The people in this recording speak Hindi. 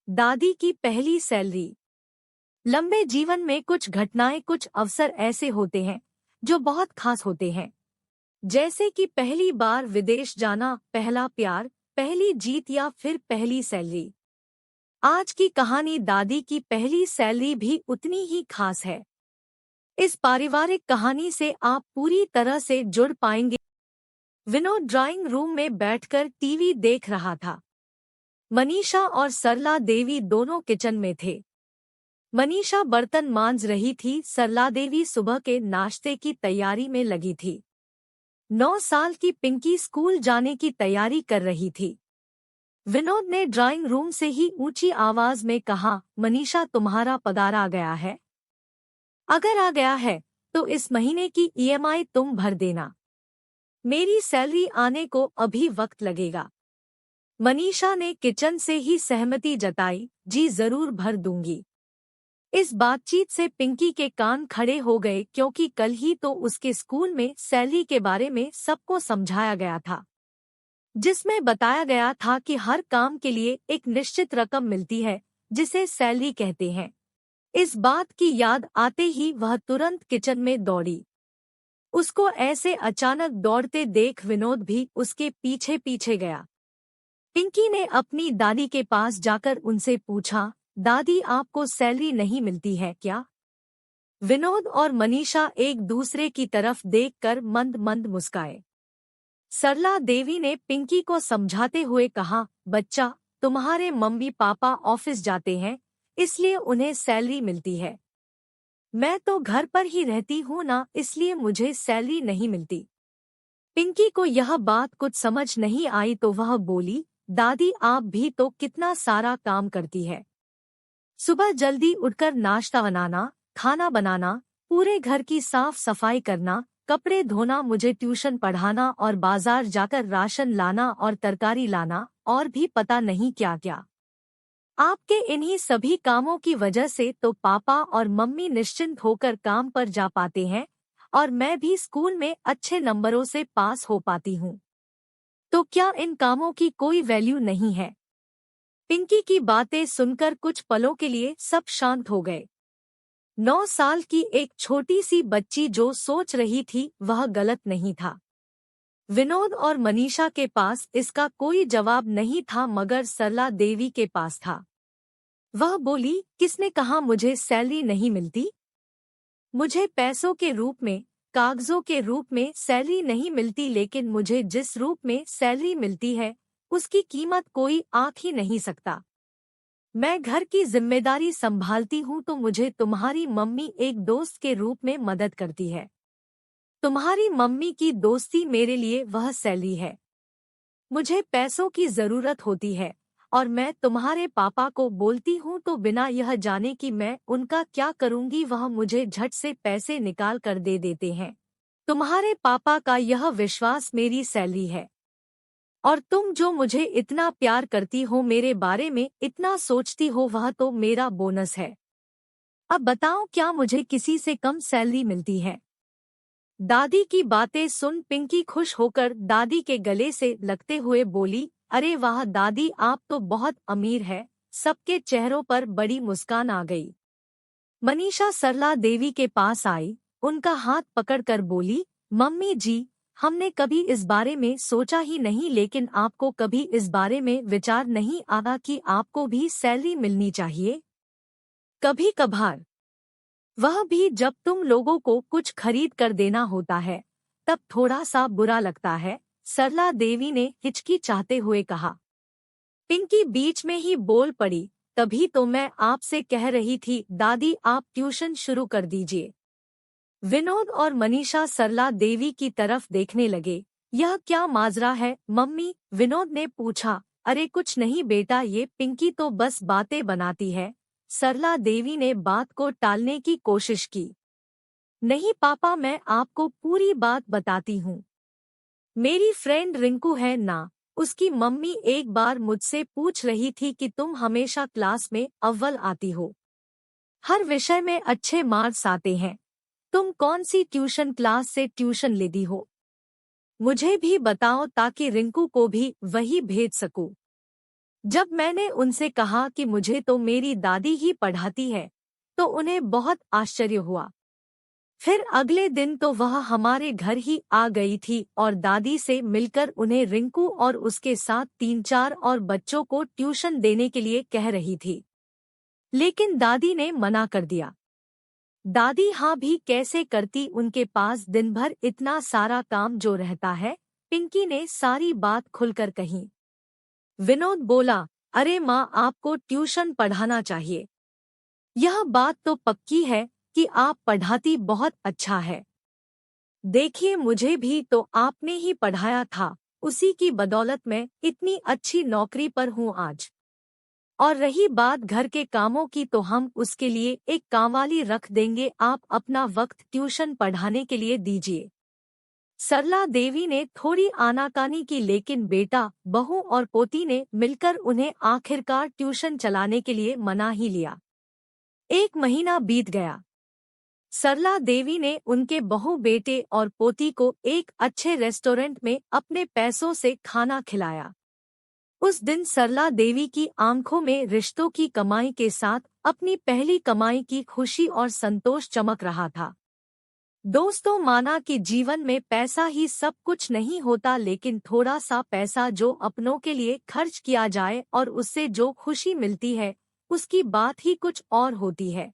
दादी की पहली सैलरी। लंबे जीवन में कुछ घटनाएं, कुछ अवसर ऐसे होते हैं जो बहुत खास होते हैं। जैसे कि पहली बार विदेश जाना, पहला प्यार, पहली जीत या फिर पहली सैलरी। आज की कहानी दादी की पहली सैलरी भी उतनी ही खास है। इस पारिवारिक कहानी से आप पूरी तरह से जुड़ पाएंगे। विनोद ड्राइंग रूम में बैठकर टीवी देख रहा था। मनीषा और सरला देवी दोनों किचन में थे। मनीषा बर्तन मांज रही थी, सरला देवी सुबह के नाश्ते की तैयारी में लगी थी। 9 साल की पिंकी स्कूल जाने की तैयारी कर रही थी। विनोद ने ड्राइंग रूम से ही ऊंची आवाज में कहा, मनीषा तुम्हारा पगार आ गया है? अगर आ गया है तो इस महीने की ईएमआई तुम भर देना। मेरी सैलरी आने को अभी वक्त लगेगा। मनीषा ने किचन से ही सहमति जताई, जी जरूर भर दूंगी। इस बातचीत से पिंकी के कान खड़े हो गए, क्योंकि कल ही तो उसके स्कूल में सैलरी के बारे में सबको समझाया गया था, जिसमें बताया गया था कि हर काम के लिए एक निश्चित रकम मिलती है, जिसे सैलरी कहते हैं। इस बात की याद आते ही वह तुरंत किचन में दौड़ी। उसको ऐसे अचानक दौड़ते देख विनोद भी उसके पीछे पीछे गया। पिंकी ने अपनी दादी के पास जाकर उनसे पूछा, दादी आपको सैलरी नहीं मिलती है क्या? विनोद और मनीषा एक दूसरे की तरफ देखकर मंद मंद मुस्काए। सरला देवी ने पिंकी को समझाते हुए कहा, बच्चा, तुम्हारे मम्मी पापा ऑफिस जाते हैं, इसलिए उन्हें सैलरी मिलती है। मैं तो घर पर ही रहती हूँ ना, इसलिए मुझे सैलरी नहीं मिलती। पिंकी को यह बात कुछ समझ नहीं आई तो वह बोली, दादी आप भी तो कितना सारा काम करती है। सुबह जल्दी उठकर नाश्ता बनाना, खाना बनाना, पूरे घर की साफ सफाई करना, कपड़े धोना, मुझे ट्यूशन पढ़ाना और बाजार जाकर राशन लाना और तरकारी लाना और भी पता नहीं क्या क्या। आपके इन्हीं सभी कामों की वजह से तो पापा और मम्मी निश्चिंत होकर काम पर जा पाते हैं और मैं भी स्कूल में अच्छे नंबरों से पास हो पाती हूँ। तो क्या इन कामों की कोई वैल्यू नहीं है? पिंकी की बातें सुनकर कुछ पलों के लिए सब शांत हो गए। 9 साल की एक छोटी सी बच्ची जो सोच रही थी वह गलत नहीं था। विनोद और मनीषा के पास इसका कोई जवाब नहीं था, मगर सरला देवी के पास था। वह बोली, किसने कहा मुझे सैलरी नहीं मिलती? मुझे पैसों के रूप में, कागजों के रूप में सैलरी नहीं मिलती, लेकिन मुझे जिस रूप में सैलरी मिलती है उसकी कीमत कोई आंक ही नहीं सकता। मैं घर की जिम्मेदारी संभालती हूँ तो मुझे तुम्हारी मम्मी एक दोस्त के रूप में मदद करती है। तुम्हारी मम्मी की दोस्ती मेरे लिए वह सैलरी है। मुझे पैसों की जरूरत होती है और मैं तुम्हारे पापा को बोलती हूँ तो बिना यह जाने कि मैं उनका क्या करूँगी वह मुझे झट से पैसे निकाल कर दे देते हैं। तुम्हारे पापा का यह विश्वास मेरी सैलरी है। और तुम जो मुझे इतना प्यार करती हो, मेरे बारे में इतना सोचती हो, वह तो मेरा बोनस है। अब बताओ, क्या मुझे किसी से कम सैलरी मिलती है? दादी की बातें सुन पिंकी खुश होकर दादी के गले से लगते हुए बोली, अरे वाह दादी, आप तो बहुत अमीर है। सबके चेहरों पर बड़ी मुस्कान आ गई। मनीषा सरला देवी के पास आई, उनका हाथ पकड़कर बोली, मम्मी जी, हमने कभी इस बारे में सोचा ही नहीं, लेकिन आपको कभी इस बारे में विचार नहीं आया कि आपको भी सैलरी मिलनी चाहिए? कभी कभार, वह भी जब तुम लोगों को कुछ खरीद कर देना होता है, तब थोड़ा सा बुरा लगता है, सरला देवी ने हिचकिचाते हुए कहा। पिंकी बीच में ही बोल पड़ी, तभी तो मैं आपसे कह रही थी दादी, आप ट्यूशन शुरू कर दीजिए। विनोद और मनीषा सरला देवी की तरफ देखने लगे। यह क्या माजरा है मम्मी? विनोद ने पूछा। अरे कुछ नहीं बेटा, ये पिंकी तो बस बातें बनाती है। सरला देवी ने बात को टालने की कोशिश की। नहीं पापा, मैं आपको पूरी बात बताती हूँ। मेरी फ्रेंड रिंकू है ना, उसकी मम्मी एक बार मुझसे पूछ रही थी कि तुम हमेशा क्लास में अव्वल आती हो, हर विषय में अच्छे मार्क्स आते हैं, तुम कौन सी ट्यूशन क्लास से ट्यूशन लेती हो? मुझे भी बताओ ताकि रिंकू को भी वही भेज सकूं। जब मैंने उनसे कहा कि मुझे तो मेरी दादी ही पढ़ाती है, तो उन्हें बहुत आश्चर्य हुआ। फिर अगले दिन तो वह हमारे घर ही आ गई थी और दादी से मिलकर उन्हें रिंकू और उसके साथ 3-4 और बच्चों को ट्यूशन देने के लिए कह रही थी। लेकिन दादी ने मना कर दिया। दादी हाँ भी कैसे करती, उनके पास दिन भर इतना सारा काम जो रहता है। पिंकी ने सारी बात खुलकर कही। विनोद बोला, अरे माँ, आपको ट्यूशन पढ़ाना चाहिए। यह बात तो पक्की है कि आप पढ़ाती बहुत अच्छा है। देखिए, मुझे भी तो आपने ही पढ़ाया था, उसी की बदौलत मैं इतनी अच्छी नौकरी पर हूँ आज। और रही बात घर के कामों की, तो हम उसके लिए एक कामवाली रख देंगे, आप अपना वक्त ट्यूशन पढ़ाने के लिए दीजिए। सरला देवी ने थोड़ी आनाकानी की, लेकिन बेटा, बहू और पोती ने मिलकर उन्हें आखिरकार ट्यूशन चलाने के लिए मना ही लिया। 1 महीना बीत गया। सरला देवी ने उनके बहू, बेटे और पोती को एक अच्छे रेस्टोरेंट में अपने पैसों से खाना खिलाया। उस दिन सरला देवी की आंखों में रिश्तों की कमाई के साथ अपनी पहली कमाई की खुशी और संतोष चमक रहा था। दोस्तों, माना कि जीवन में पैसा ही सब कुछ नहीं होता, लेकिन थोड़ा सा पैसा जो अपनों के लिए खर्च किया जाए और उससे जो खुशी मिलती है, उसकी बात ही कुछ और होती है।